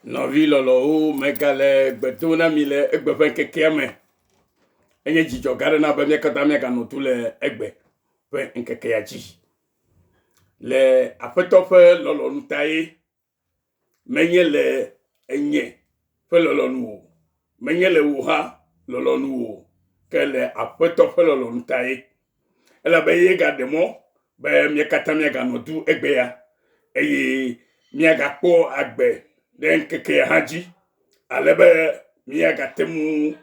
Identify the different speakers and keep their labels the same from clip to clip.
Speaker 1: Novi lolo megale gbetona mi le egbe ƒe nkekea me. Enye dzidzɔ gã aɖe na be míakatã míaganɔ tu le egbe ƒe nkekea dzi. Le aƒetɔ ƒe lɔlɔ̃nu tae, menye le enye ƒe lɔlɔ̃nu o, menye le wò hã lɔlɔ̃nu o, ke le aƒetɔ ƒe lɔlɔ̃nu tae. Elabe ye gaɖe mɔ be míakatã míaganɔ tu egbea eye míagakpɔ agbe ɖe nkekea hã dzi, ale be míagate ŋu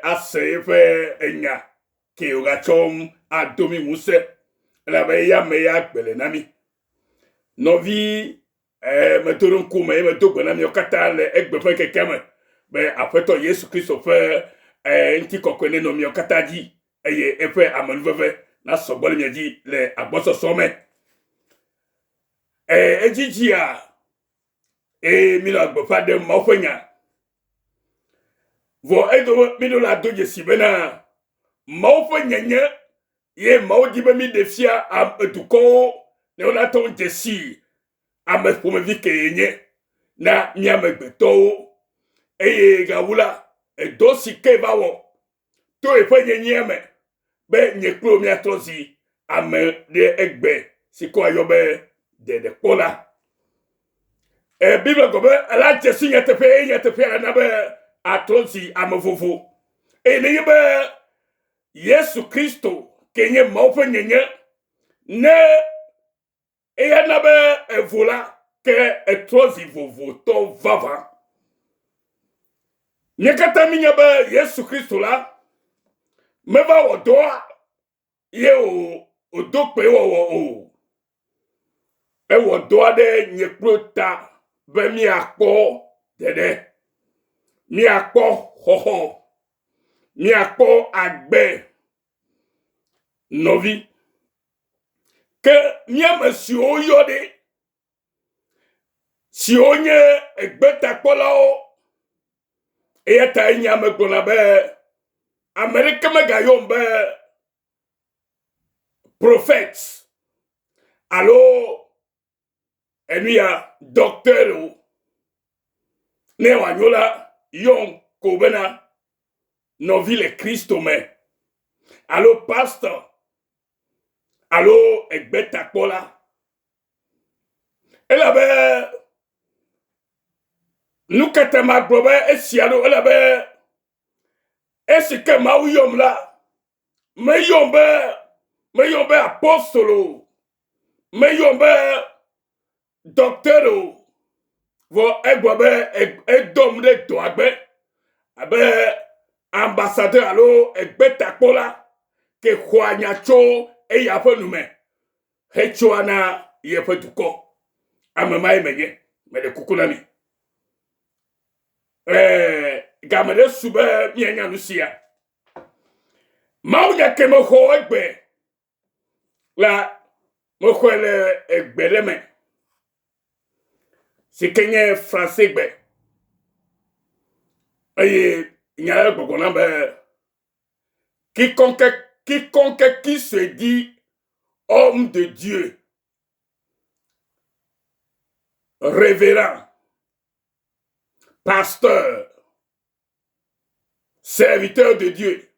Speaker 1: ase eƒe enya ke wògatsɔm ado mi ŋusẽ, elabe ya me ya gbe le na mi. Nɔvi medo ɖe ŋkume eye medo gbe na miwo katã le egbe ƒe nkekea me be aƒetɔ Yesu Kristo ƒe ŋutikɔkɔe nenɔ miwo katã dzi eye eƒe amenuveve nasɔgbɔ le mia dzi le agbɔsɔsɔ me. Edzidzia minɔ agbeƒã ɖe Mawu ƒe nya. Vɔ edo mi ɖo la do dzesi bena Mawu ƒe nyenye ye Mawu di be mi ɖe fia dukɔwo ne wonate ŋu dzesi ame ƒomevi ke yenye na mi amegbetɔwo eye gawu la edo si ke va wɔ to eƒe nyenyea me be nye kplo miatrɔ zi ame ɖe egbe si ke wòayɔ be ɖeɖekpɔla. Bible gblɔ be ela dzesi nyateƒe eye nyateƒea na be atrɔ zi ame vovo. Eye nenye be Yesu Kristo ke nye Mawu ƒe nyenye ne eya na be evo la ke etrɔ zi vovotɔ vavã. Mía katã minya be Yesu Kristo la meva wɔ dɔa ye wòdo kpe wɔwɔ o. Ewɔ dɔa ɖe nye kplo ta be míakpɔ ɖeɖe, míakpɔ xɔxɔ, míakpɔ agbe. Nɔvi, ke míame siwo yɔ ɖe, siwo nye egbetakpɔlawo, eya ta enye ame gblɔna be ame ɖeke megayɔm be prophète alo enuya docteur o. Ne wòanyo la yɔm ko bena nɔvi le Kristo me alo pasteur alo egbetakpɔla. Elabe nu katã magblɔ be esia ɖo elabe esi ke Mawu yɔm la meyɔm be apostolo, meyɔm be docteur o, vɔ egblɔ be edɔm ɖe dɔa gbe abe ambassadeur alo egbetakpɔla ke xɔa nya tso eya ƒe nume hetsoa na yeƒe dukɔ. Ame ma ye menye, meɖe kuku na mi. Game ɖe su be mianya nu sia. Mawu nya ke mexɔ egbe la mexɔe le egbe ɖe me si ke nye français gbe eye nya ɖe gbɔgblɔ na be quiconque qui se dit homme de Dieu, révérend, pasteur, serviteur de Dieu,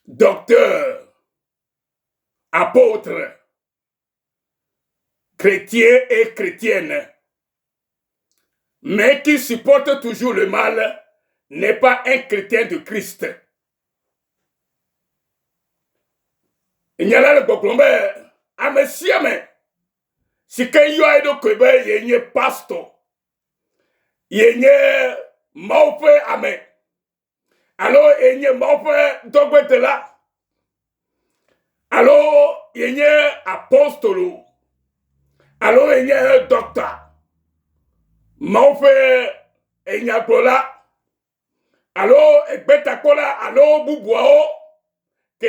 Speaker 1: docteur, apôtre, chrétien et chrétienne, mais qui supporte toujours le mal, n'est pas un chrétien de Christ. Il y a là le boklombe, ame siame, si ke yɔ eɖokui be yenye pastor, yenye Mawu ƒe ame, alo yenye Mawu ƒe dɔgbedela, alo yenye apostolo, alo yenye docteur, Mawu ƒe enyagblɔla, alo egbetakpɔla, alo bubuawo ke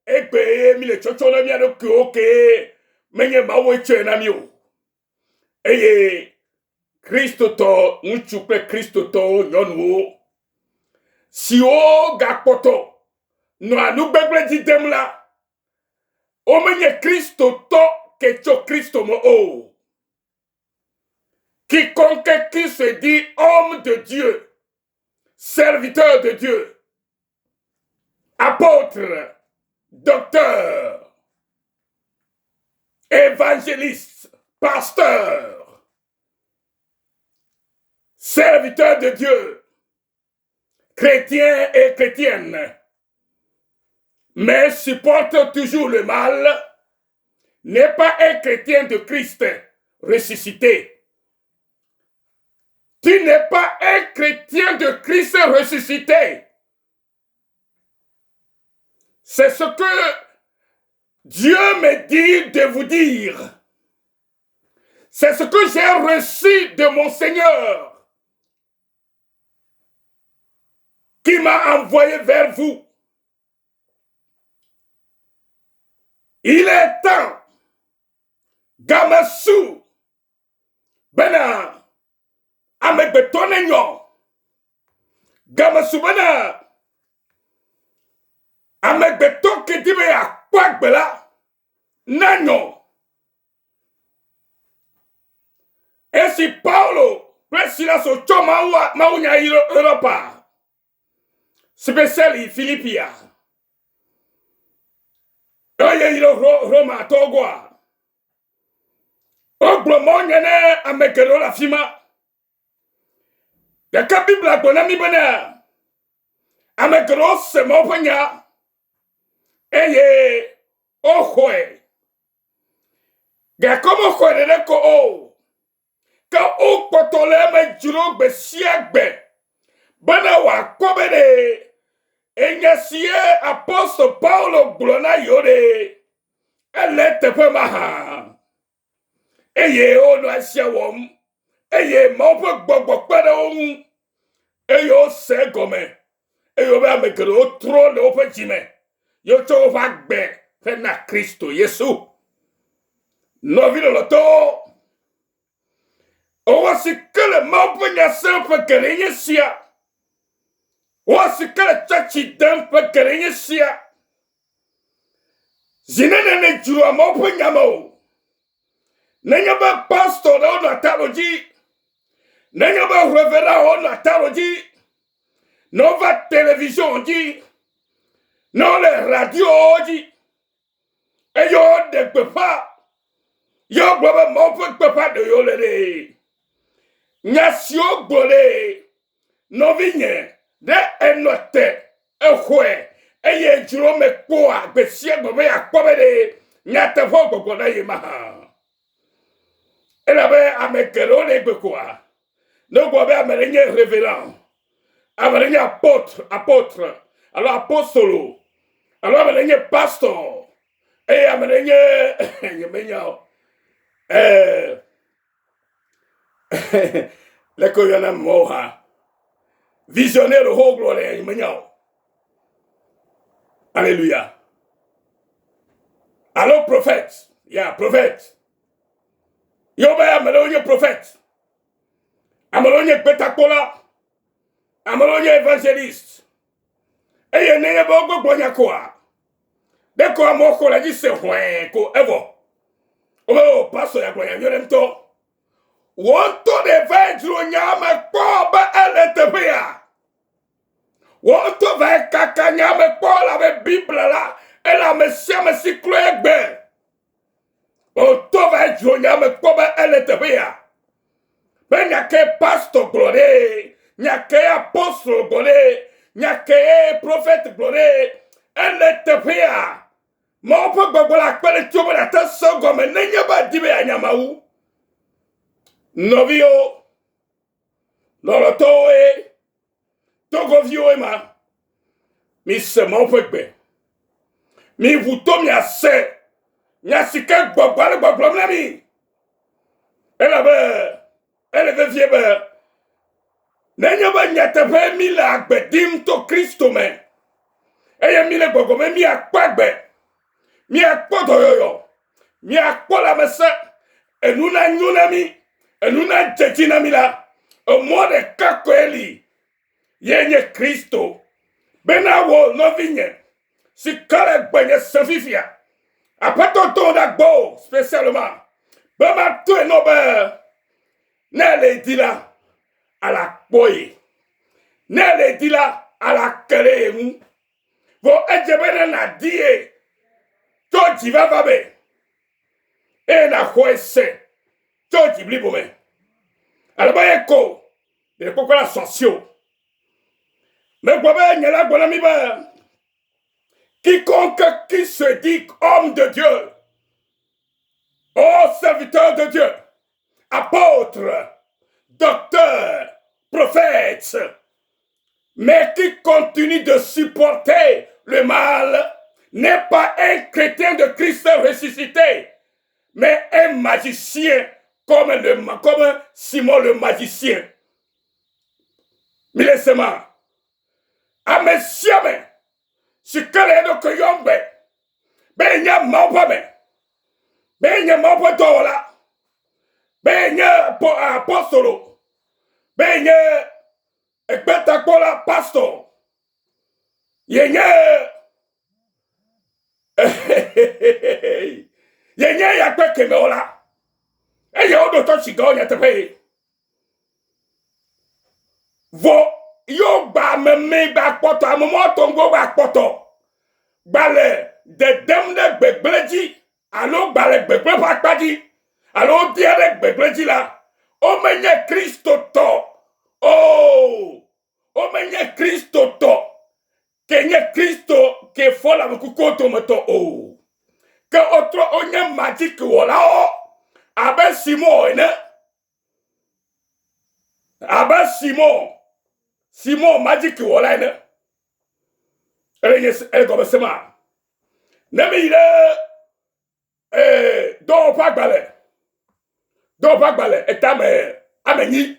Speaker 1: egbe ye mi le tsɔtsɔ na mía ɖokuiwo ke menye Mawu tsɔe na mi o. Eye kristotɔ ŋutsu kple kristotɔwo nyɔnuwo siwo gakpɔtɔ nɔa nugbegble dzi dem la, womenye kristotɔ ke tso Kristo me o. quiconque qui se dit homme de Dieu, serviteur de Dieu, apôtre, docteur, évangéliste, pasteur, serviteur de Dieu, chrétien et chrétienne, mais supporte toujours le mal, n'est pas un chrétien de Christ ressuscité. Tu n'es pas un chrétien de Christ ressuscité. C'est ce que Dieu me dit de vous dire. C'est ce que j'ai reçu de mon Seigneur qui m'a envoyé vers vous. Il est temps, Gamasu, Bena, Amebetonenyo, Gamasu Bena, Amebeton Kedibe Akwagbela, Nanyo. Et si Paulo, Presila Sochoma Maunya Europa, spécial Philippia, Oye Roma Togoa, Oglomonyane Amekero la Fima, Yaka Bibla Bonami Bana, Amekero Semopanya, Eye, Ohoe, Gakomo Koreko O, Ka O Potoleme Juro Besiagbe, Bana wa Kobede, Enyasie Apostle Paulo Glona Yode, Elete Pemaha, Eye Ono Asiawom, Eye Mopo Bobo Padon, Eyo Segome, Eyo Bamekero Tron Open Jime, Yoto Vagbe, Fena Christo Yesu, Novino Loto, Owasi Kele Mopo Nyasempe Kerenye Sia, Owasi Kele Chachi Dempe Kerenye Sia, Zinene Jura Mopo Nyamo, Nenyaba pastor on la taloji, Nenyaba reverend on la taloji, Nova télévision dit, non les radios dit, et yo de pepa, yo boba mon pepa de yo le Nyasio bole, novigne, de enote, ehwe, eye juro me koa, besie bobe ya kobede, nyate fo gogoda yemaha. Elle avait amekero les bekoa. Nous avons amené révérend. Amené apôtre. Alors apostolo. Alors amené pasteur. Et amené le koyana moha. Visionnaire haut gloire. Alléluia. Alors prophète. Prophète. Yo ba amalonye prophète. Amalonye betakola. Amalonye évangéliste. Et ye neye ba ogbonya koa. De ko amoko la di se hwen ko evo. O paso ya glonya yorento. Wonto de vejro nyama ko ba eletebia. Wonto va kaka nyama ko la be bible la. Et la mesia mesi kloegbe. O tova jonyame koba eletebia. Ben yake pastor gloré, yake apostle gloré, yake prophète gloré, eletebia. Mo po gbogbo la pele tí o bá ta so gome nenya ba dibe anyamawu. Novio. Lolo e togo vio e ma. Mi se mo po gbe. Mi vuto mi ase. Nyasika gbogbale gbogbom la mi. Elle veut viebe. Nenya ba nyatepe mi la agbedim to Kristo me. Eye mi le gbogome mi akpagbe. Mi akpo toyoyo. Mi akpo la mese. Enuna nyuna mi. Enuna jejina mi la. O mo de kako eli. Yenye Kristo. Bena wo no vinye. Si kale gbenye sefifia. Après ton d'agbo, spécialement, ben ma tout est nobe, Nele dit là à la boye. Nele dit là à la kere. Bon, ejebene na die. Toji va vabe. E na kwese. Toji blibome. Alaba eko. De pourquoi la socio. Mais quoi ben nyala bonami ba. Quiconque qui se dit homme de Dieu. Oh serviteur de Dieu. Apôtre. Docteur. Prophète. Mais qui continue de supporter le mal n'est pas un chrétien de Christ ressuscité, mais un magicien comme Simon le magicien. Milesema, amesiame, sikale no koyombe, benya maupame, benya maupotola, benya apostolo, benya ekbetakola pastor, yenye yenye ya kwe kemeola, eye odo to chigo nyetepe. Vo yo ba me ba poto amomo tongo ba poto bale de demne gbegbeji alo bale gbegbe pa paji alo diere gbegbeji la o menye Kristo to o menye Kristo to kenye Kristo ke fola mkukoto moto ke otro onye magic wala o abe Simon magic wala ene ele go besema nemi ile do pagbale etame amenyi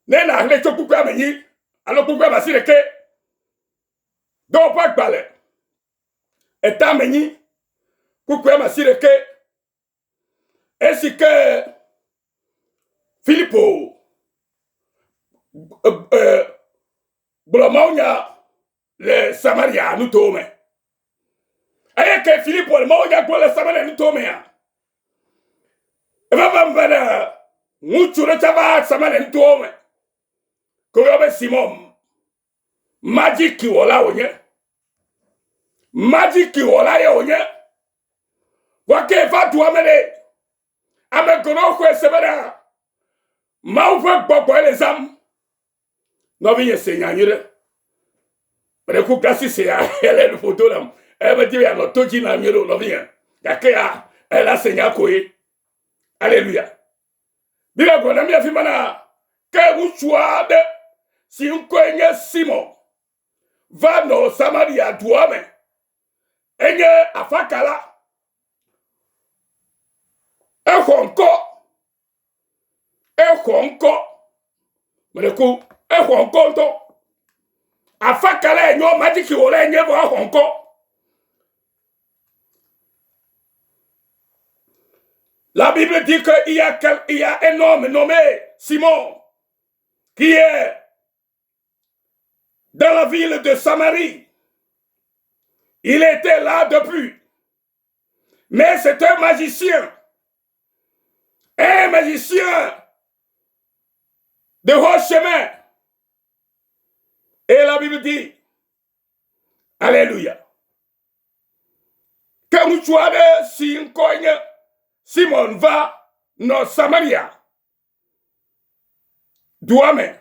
Speaker 1: ne na le chokuku amenyi alo kuku basireke do pagbale etamenyi kuku masireke esike Philippe Blomaunya le Samaria nous tome. Aye ke Philippe le Maunya pour le Samaria nous tome ya. Eva bambana muchu le chava Samaria nous tome. Ko yobe Simon magic wala onye. Magic wala ya onye. Wake fa tu amele. Ame kono ko sebera. Mau fa gbogbo le zam. No vi enseñanyire. Pero ku kasi se ya ele le photo là. Elle me dit ya no toji na miro no vi. Ya ke ya elle a senya koyi. Alléluia. Bila ko na mi afimana ke uchwa de si unkoenye Simon va no Samaria duame. Enye afakala. Ehonko. Mereku ehonko to. Afakala enyo magiki wole enye bo ehonko. La Bible dit qu'il y a un homme nommé Simon qui est dans la ville de Samarie. Il était là depuis. Mais c'est un magicien. Un magicien de haut chemin. Et la Bible dit, Alléluia, que nous soyons si un cogne, Simon va dans Samaria. Douame.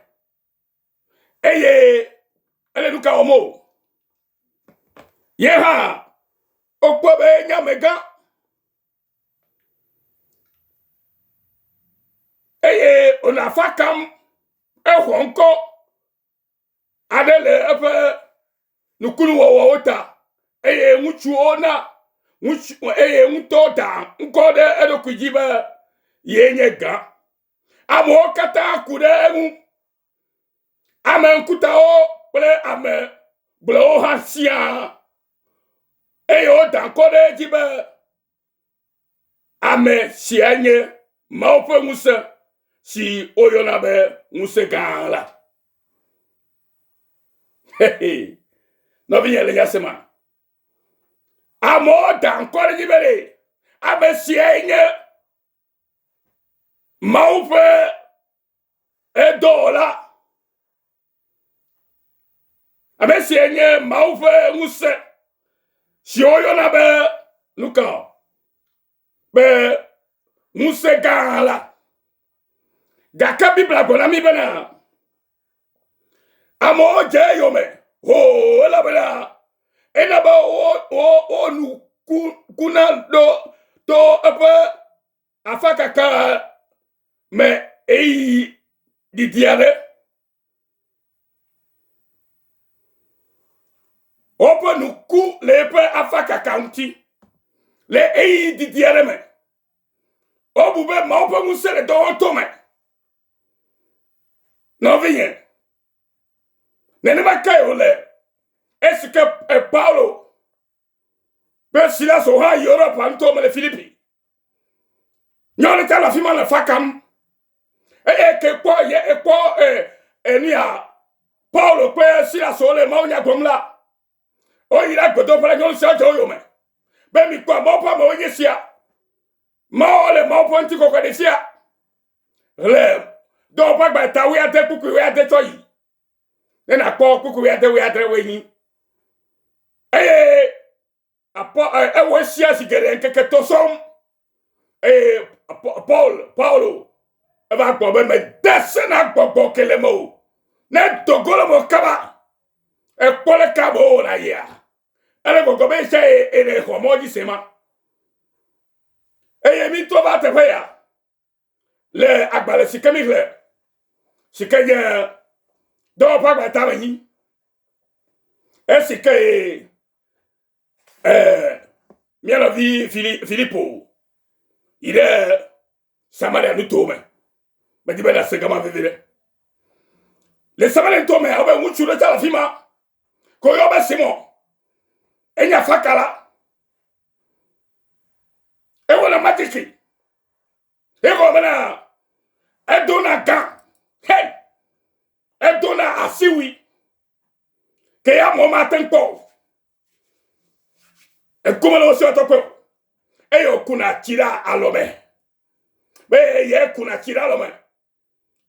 Speaker 1: Eye, Alléluia homo. Yeha, okwabe nyamega. Eye, on a fakam, ehonko, adele epe, nukunu wawota, eye muchu ona, eye mutoda, nkode edokujiba, yenye ga. Amo kata kude emu, ame nkuta o, ble ame, ble o hasia, eye o dankode jiba, ame sienye, maupe musa, si oyonabe musekala. Hey, no vinyele yasema. Amo dankore jibere. Ame sienye. Maupe edo la abesi enye mauve nguse si oyo na be nuka be nguse gala gaka bibla bona mi bena amo je yo me ho la bena ena ba o nu kuna do apa afaka ka me ei di diare opa nu ku lepe afaka county le ei di diare me obube ma opa musere do to me no vien nene makayo le eske Paulo be Silas o ha Europe anto me le Philippi nyone tala fima na fakam ke po ye po enia Paulo pe Silas o le ma nya gomla o ira godo para nyone sa jo yo me be mi kwa mo pa mo yesia ma ole ma po ntiko ko desia le do pa gba ta wi ate kuku wi ate toyi na ko kuku wi ate we ni apo we sia sigere nke to som Paulo va gbo be me desena gbo kelemo na dogolo mo kaba pole kabo na ya ele go be se ere ho mo di sema mi to ba te fe ya le agbale sikemi le sikeye do pa gba ta ni esike miano vi Filippo il est Samaria nu tome me di bela se gama vivere le Samaria tome obe muchu le tala fima ko yo be simo enya fakala e wona matiki e ko bana edona ga hey edona asiwi ke ya mo matenko e come lo si otoko e yo kuna tira alome be ye kuna tira alome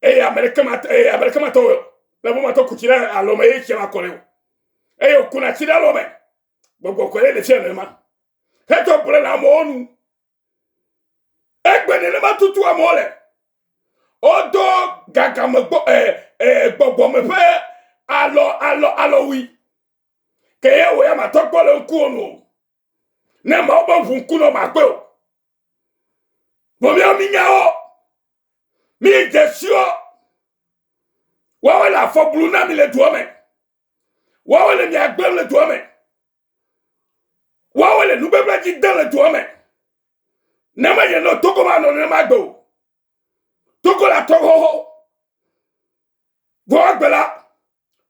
Speaker 1: e America mato la bo mato kutira alome e chema kole e yo kuna tira alome gbogbo kole le se ma he to pole na mo onu egbe ne ma tutu amole odo gaga mo gbogbo me fe alo wi ke ye wo ya mato pole nku onu ne ma obo fun ku no ma pe o bo mi nyao mi jesio wa la fo bluna mi le duome wa le mi agbem le duome wa le nu bebla ji dan le duome na ma ye no toko ma no ne ma gbo toko la to ho vo agbela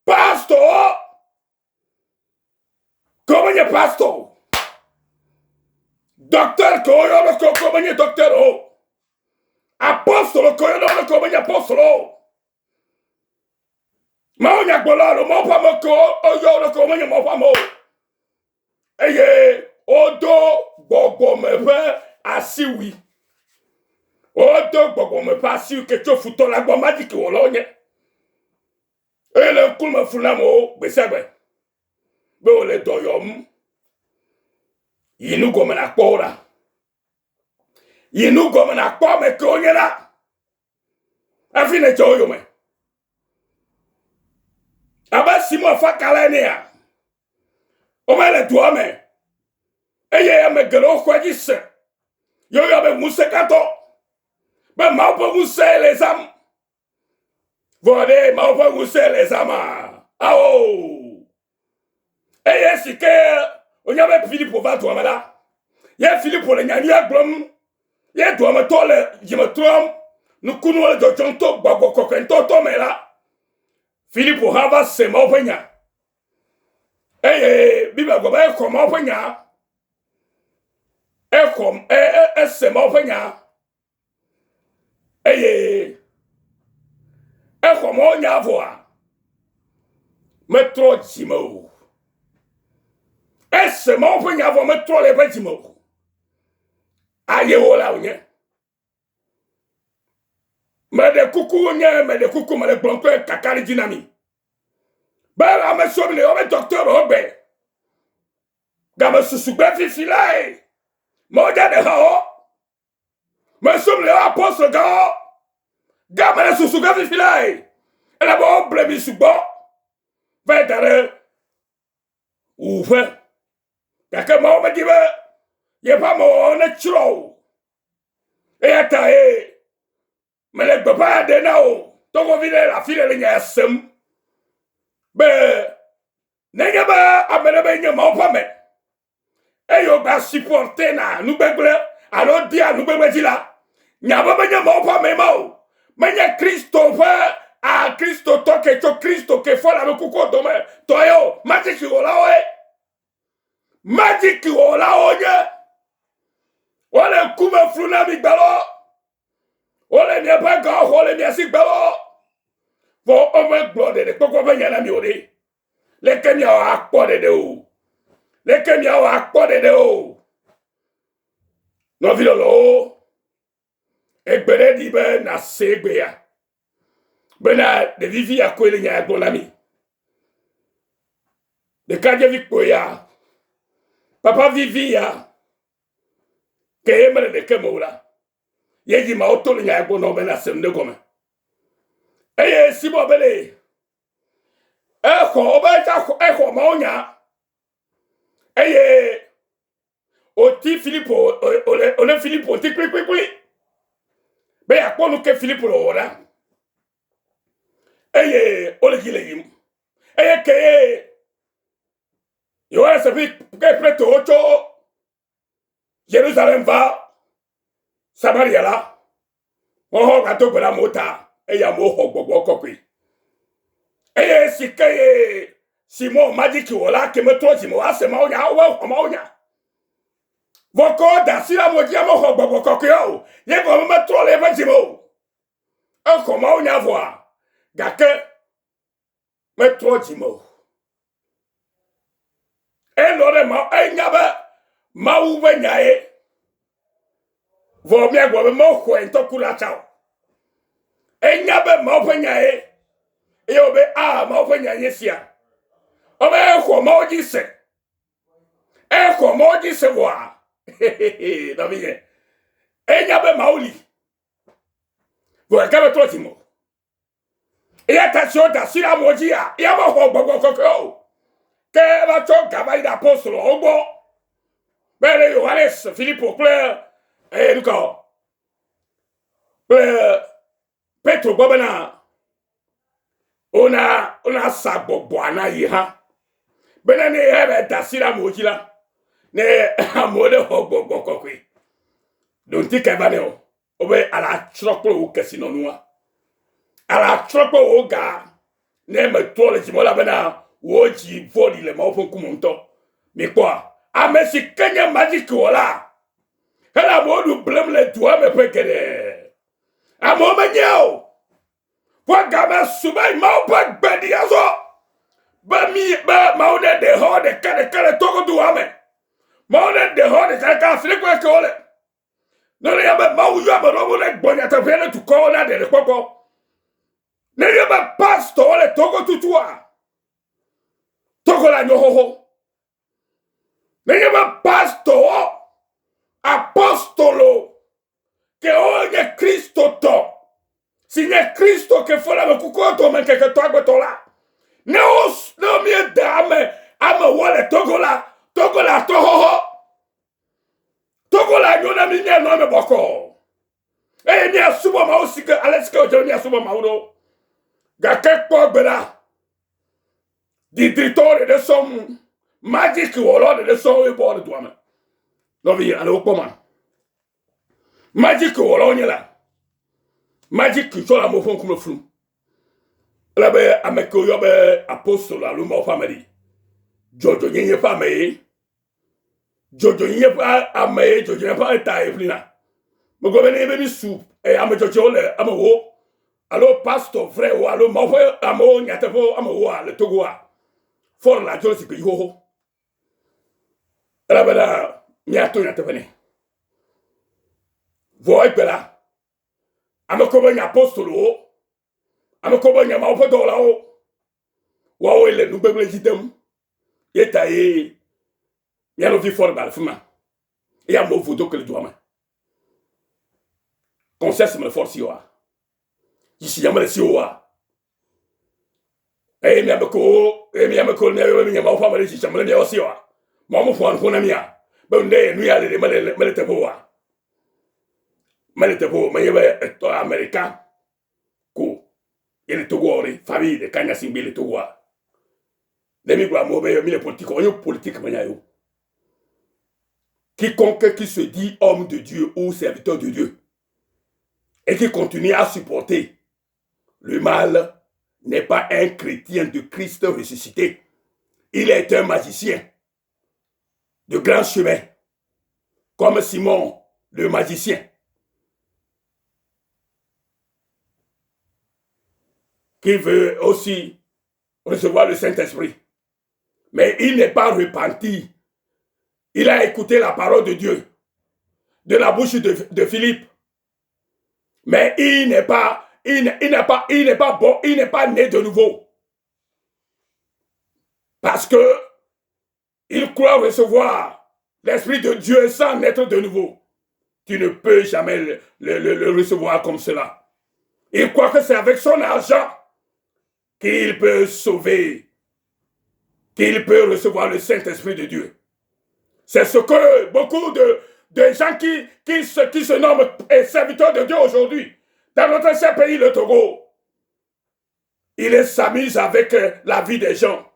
Speaker 1: pastor como ye pastor docteur ko yo no ko como ye docteur o apostolo ko yo no ko como ye apostolo ma onya gbolaro mo pa mo ko oyo no ko mo ye mo pa mo eye odo gbogbo mefe asiwi odo gbogbo mefe asiwi ke to futo la gbo magic wo lo nye ele kulma funamo besebe be o le doyom yinu go me na kpora yinu go me na kpo me ko nye la afine jo yo me aba simo fa kalenia o mele duome eye ya me gelo kwa jise yo ya be musekato be ma po muse les am vode ma po muse les ama ao eye sike onya be Philippo va duome la ye Philippo le nyani agbom ye duome to le jimatrom nu kunu le jojonto gbagbo kokento to me la Philippo hava se ma openya biba go ba ko ma openya ekom se ma openya ekom onya voa metro jimo ese ma openya vo metro le ba jimo aye wola onye me de kuku nye me de kuku me de blonko kakari dinami ba me somi le o docteur ogbe ga me susugbe fifilai mo ja de ha me somi le apostle ga me susugbe fifilai ela bo blebi sugbo va dare ouve kaka mo me dibe ye pa mo na chiro e ata me le papa de na o to ko vile la file le nya sem be nenya ba amene be nya ma opa me e yo ba supporter na nu begble alo dia nu begbe dila nya ba be nya ma opa me ma o me nya Christophe a Cristo toke to Cristo ke fola me kuko do me to yo magic ola o nya wala kuma fruna mi gbalo ole mi ba ga ole mi asi gbalo for over blood de koko be nya na mi ode le kemi o akpo de o le kemi o akpo de o no vi lo egbere di be na segbe ya be na de vivi akwele nya agbonami de kaje vikpo ya papa vivi ya ke emere de kemola yeji ma otolo nya agbono be na sem de gome eye sibo bele echo ma onya eye oti Philippe ole Philippe ti kwi be akponu ke Philippe lo ora eye ole gile yim eye ke yo ese bi ke preto ocho Jerusalem va Samaria la ho ga to gbara mota eye mo ho gbogbo kokwi eye sikeye Simon magic wala ke metro Simon ase ma onya voko da sira mo dia mo ho gbogbo kokwi o ye go metro le va Simon e ko ma onya voa gake metro Simon e lore ma enyabe ma uwe nyae vo mi agbo mo ho ento kula chao enyabe ma uwe nyae e obe ma uwe nyae sia obe ho ma oji se voa da vie enyabe ma uli vo ka metro Simon e attention da sira mo dia ya mo ho gbogbo kokko que va to gaba ida apostolo ogbo bere Yohanes Philippe ple eduko Petro bobena ona sabogbo anayi ha bena ne hebe dasira mojila ne amode hogbogbo kokwi don ti kebane o obe ala choklo ukesino nuwa ala choklo oga ne metole jimola bena woji voli le maufo kumonto mi kwa amesi kenya magic wala hela modu blem le tuwa me pekede amo menyeo kwa gama subai maupa gbedi aso ba mi ba maude de ho de kale toko duame maude de ho de kale afriko ke ole no le yabe mau yo ba robo le gbonya ta fele tu ko na de koko ne yabe pastor ole toko tutua toko la nyoho ne yabe pastor apostolo che ogni Cristo to signe Cristo che fola me kukoto men che to agbotola no mi dame ama wole togola togola nyona mi ne no me boko e mi asubo ma osika aleska o mi asubo ma udo ga ke po gbera di ditore de som magic wolo de so e bo de duame no vi ale okpoma magic wolo nyela magic chola mo fon kuma frum la be ameko yo be apostolo alu mo family jojo nyenye pa me jojo nyenye pa ame jojo nyenye pa ta eflina mo go be ne be soup e ame jojo le ame wo alo pastor vrai o alo mo fo amo nyate fo ame wo ale togo a for la jojo si pe ho la be la mi ato nyate bene vo e pela Amekobo nya apostolo. Amekobo nya maopo la o. Wa o ele nu beble jidem. Yeta e ya no vi for bal fuma. Ya mo vodo que le doama. Conseil me force yo. Ici yamale si o. E mi ameko, mi nya maopo male si chamale ne osi o. Mo mo fo na mia. Ba nde nu ya le male te boa. Male te boa, me yebe to America. Ko yele togori famille de kanya simbele togoa. Demi gwa mo be mi politique, on politique manya yo. Quiconque qui se dit homme de Dieu ou serviteur de Dieu et qui continue à supporter le mal n'est pas un chrétien de Christ ressuscité. Il est un magicien de grand chemin, comme Simon le magicien, qui veut aussi recevoir le Saint-Esprit. Mais il n'est pas repenti. Il a écouté la parole de Dieu, de la bouche de Philippe. Mais il n'est pas bon, il n'est pas né de nouveau. Parce que il croit recevoir l'Esprit de Dieu sans naître de nouveau. Tu ne peux jamais le recevoir comme cela. Il croit que c'est avec son argent qu'il peut sauver, qu'il peut recevoir le Saint-Esprit de Dieu. C'est ce que beaucoup de gens qui se nomment serviteurs de Dieu aujourd'hui, dans notre cher pays, le Togo, ils s'amusent avec la vie des gens.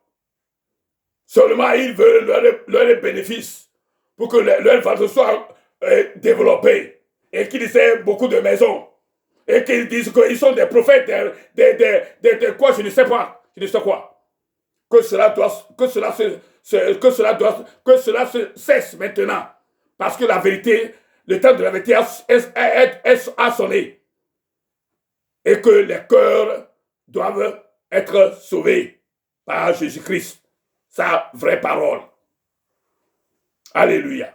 Speaker 1: Seulement, ils veulent leur bénéfice pour que leur vente soit développée et qu'ils aient beaucoup de maisons et qu'ils disent qu'ils sont des prophètes, de quoi, je ne sais pas, je ne sais quoi. Que cela cesse maintenant. Parce que la vérité, le temps de la vérité a sonné. Et que les cœurs doivent être sauvés par Jésus-Christ. Sa vraie parole. Alléluia.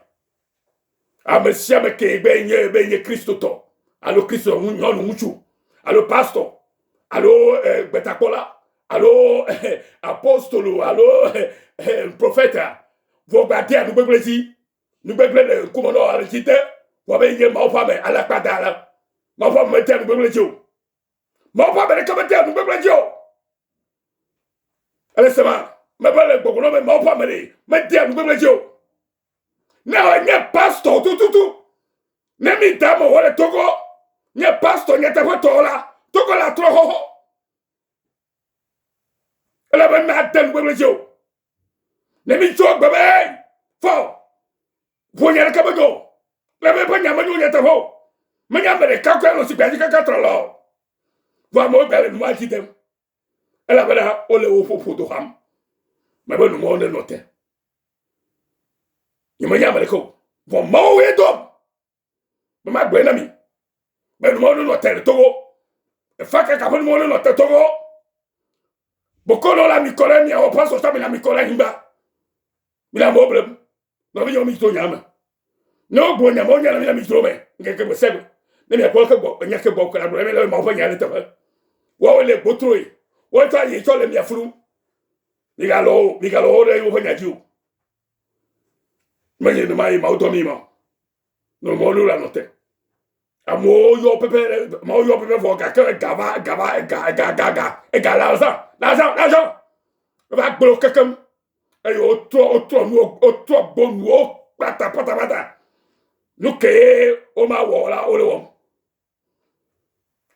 Speaker 1: Amesia meke benye Christo to. Allo Christo nyon muchu. Allo pastor. Allo betakola. Allo apostolo. Allo prophète. Vous battez nous beglezi. Nous beglez comme on a cité. Vous benye ma femme à la padala. Ma femme mettait nous beglezi. Ma femme elle comme nous beglezi. Allez c'est bon. Mais pas le bon, mais ma femme mais dire nous beglezi. Na nye pastor tout. Ne mi damo wale Togo. Nye pastor nye te to la. Togo la tro ho. Ela ben na den bebe jo. Ne mi jo bebe. Fo. Vonya ka bago. La be pa nya ma jo nye te ho. Ma nya me ka ko no si pe ka tro lo. Va mo bele no ma ti dem. Ela bela ole wo fo do ham. Ma be no mo ne note. Yima nya me ko. Vo mo we do. Ma gbe na mi. Be no mo no te Togo. E fa ka mo no te Togo. Bokono la mikole mi o paso sta mi la mikole himba. Mi la problem. No mi yo mi to nyama. No bo nyama o nyama mi la mi to me. Ngeke be sebe. Ne mi ko bo nya ke bo ko la problem le ma bo nya le te. Wo le botroi. Wo ta yi to le mi afuru. Mi ga lo re wo nya ju. Me no mai ma o to mi ma. No mo lu la note. Amo yo pepe vo ga l'argent. Va bloquer comme et autre bon pata. Nous que o ma wala o le wom.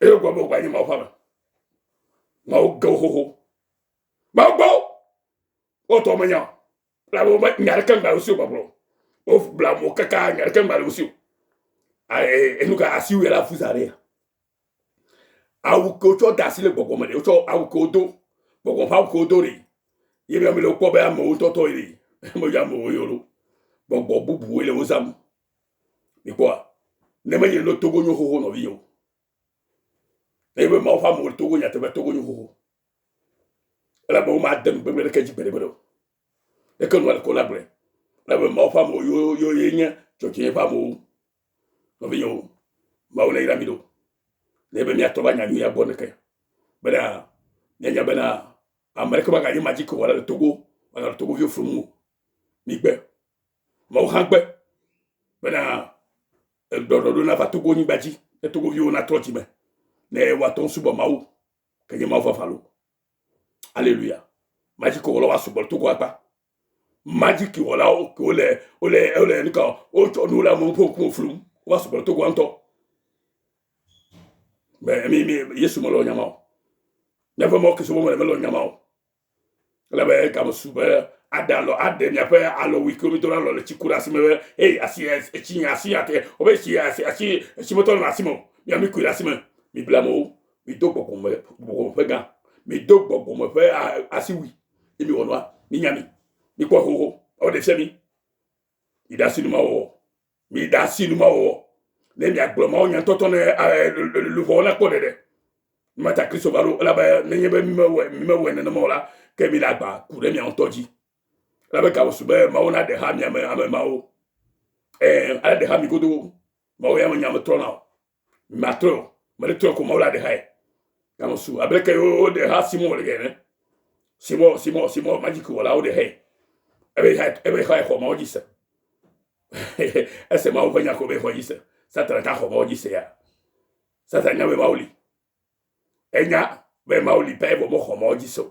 Speaker 1: E go mo gba ni ma fa. Ma o go ho. Ma go. O to manya. La mo nyar kan ba usu bablo. O bla mo kaka nyar kan ba usu. E nous ga asiu ya la fuzare. Awu ko cho dasile gbogbo mo le cho awu ko do. Gbogbo fa ko do ri. Ye bi mi lo ko ba mo to ri. Mo ya mo yo lo. Gbogbo bubu ele ozam. Mi kwa. Ne ma ye lo Togo nyo ho no vi yo. E be ma fa mo Togo nya te be Togo nyo ho. La bo ma dem be me ke ji pere bero. E ko no ko la bre. La be ma fa mo yo ye nya cho che fa mo. No vi yo. Ma o le ira mi do. ne be mi atoba nya ya bonne ke bena nya bena Amerika ba ga yi magic wala le Togo wala le Togo vieux fumu mi gbe mo hangbe bena do na va Togo ni baji e Togo vieux na troti me ne wa ton subo mawu ke ye ma fa falo alléluia magic wala wa subo Togo apa magic wala o ole ni ka o to no la mo po flum wa subo Togo anto mais mi yesu mo lo nyama never more que ce moment melo nyama la be kam super adalo ade nya pe alo wikomi to lo le chikura sime asi echinya asi ate obechi asi moto na simo ya mi kura sime mi blamo mi dogbo ko me ga mi dogbo ko me fe asi wi mi wonwa mi nyami mi ko ho o de semi mi da sinu ma wo le mi agbo ma onya toto ne le vola ko de mata Kristo baro la ba nenye be mi me ne mo la ke mi la gba kure mi ontoji la be ka wo sube ma wona de ha mi ma o ala de ha mi godo ma o ya nya ma trona ma tro ma de tro ko ma la de ha ka mo su abre ke o de ha simo le gene simo magic wala o de he ebe ha ko ma o jise ese ma o fanya ko be ho jise satra ka ko ma o jise ya satra nya be ma oli enya be ma oli pe bo mo ko ma o jise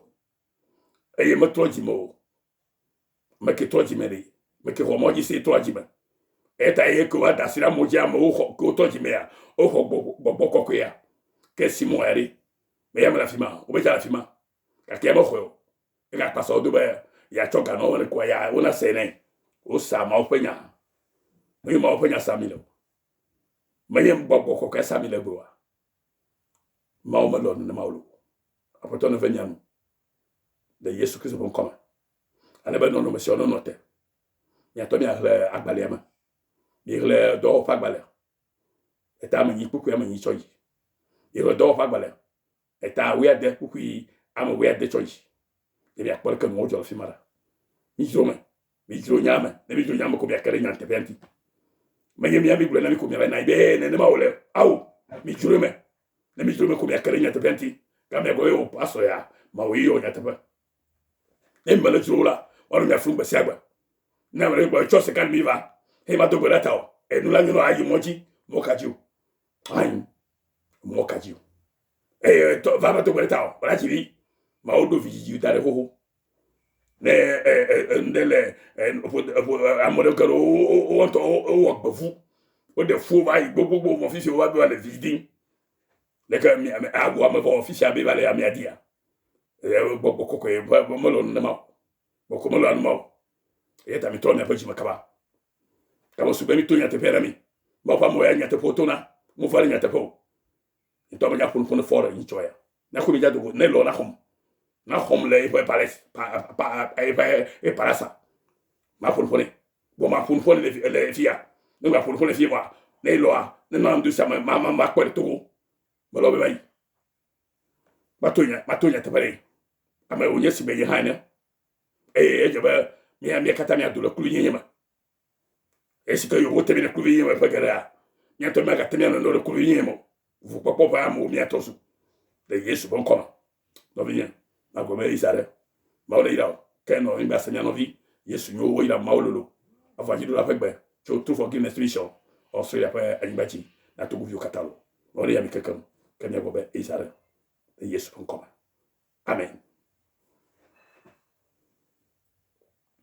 Speaker 1: eye me toji mo me ke toji me ri me ke ho mo jise toji me eta ye ko ada sira mo ja mo ko toji me ya o ko bo ko ya ke simo eri me ya me la fima o be ja la fima ka ke mo ko e ka paso do be ya choka no le ko ya una sene o sa ma o penya me ma o penya samilo me ye bo ko ka samile bo ma o malo na maulo apoto no venyanu de Yesu Kristo bon koma ana be no monsieur no note ya to mi agbale ma mi le do fa agbale eta ma ni puku ya ma ni choji iro do fa agbale eta we ade puku ama we ade choji e bi akpol ke mo jo fi mara mi jiro nyama ne mi jiro nyama ko bi akere nyante benti ma yemi ya mi gure na mi ko mi na ibe ne ma ole au mi jiro me ne mi jiro me ko bi akere nyante benti ka me go yo paso ya ma we yo nyante ba mbele jula onu nya fun gbesi agba na mere gbo cho se kan mi va e ma to gbera ta o enu la nyino ayi moji mo kaji o ayi mo kaji o to va ma to gbera ta o bra jiri ma o do viji dare ho ne ndele amore karo o to o gbofu o de fu va gbogbo mo fi se o wa be le vidi le ka mi agwa ma vo official be va le ami adia gbogbo koko e mo lo na ma boko mo lo an mo e ta mi to na pa jima kaba kama su be mi to nya te pera mi mo pa mo ya nya te potona mo fa nya te po to ma nya pun fora ni choya na ko mi ja do ne lo na hom le e pa e para sa ma pun bo ma pun le fia no ma pun fia wa ne lo a ne na ndu sa ma ko to mo lo be mai ma to nya te pare ama onye si be ye hane jaba mi kata mi adula kulu nyema esi ka yo wote mi na kulu nyema pagara nya to ma kata mi na no kulu nyema vu popo pa mo mi atosu de Yesu bon koma no bien ma go me isare ma ole ira ke no imba se mi no vi Yesu nyo wo ira ma ololo afa jidu la pegbe cho tu forgiveness mission o so ya pa anibati na to guvio katalo ole ya mi kekan ke mi go be isare de Yesu bon koma amen.